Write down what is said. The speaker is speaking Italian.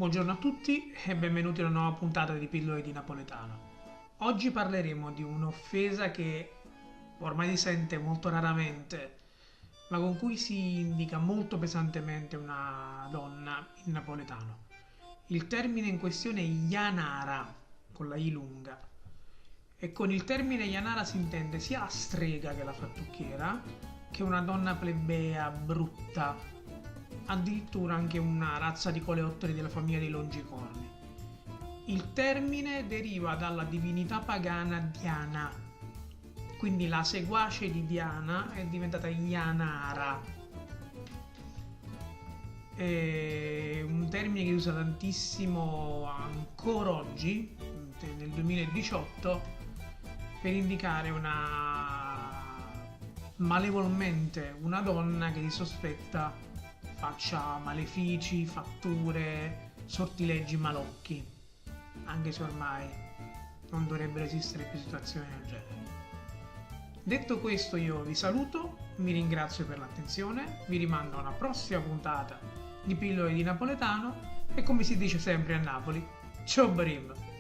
Buongiorno a tutti e benvenuti a una nuova puntata di Pillole di Napoletano. Oggi parleremo di un'offesa che ormai si sente molto raramente, ma con cui si indica molto pesantemente una donna in napoletano. Il termine in questione è Janara, con la I lunga. E con il termine Janara si intende sia la strega che la fattucchiera, che una donna plebea, brutta, addirittura anche una razza di coleotteri della famiglia dei Longicorni. Il termine deriva dalla divinità pagana Diana, quindi la seguace di Diana è diventata Janara. È un termine che si usa tantissimo ancora oggi, nel 2018, per indicare malevolmente una donna che si sospetta faccia malefici, fatture, sortileggi malocchi, anche se ormai non dovrebbero esistere più situazioni del genere. Detto questo, io vi saluto, vi ringrazio per l'attenzione, vi rimando a una prossima puntata di Pillole di Napoletano e, come si dice sempre a Napoli, ciao Brim!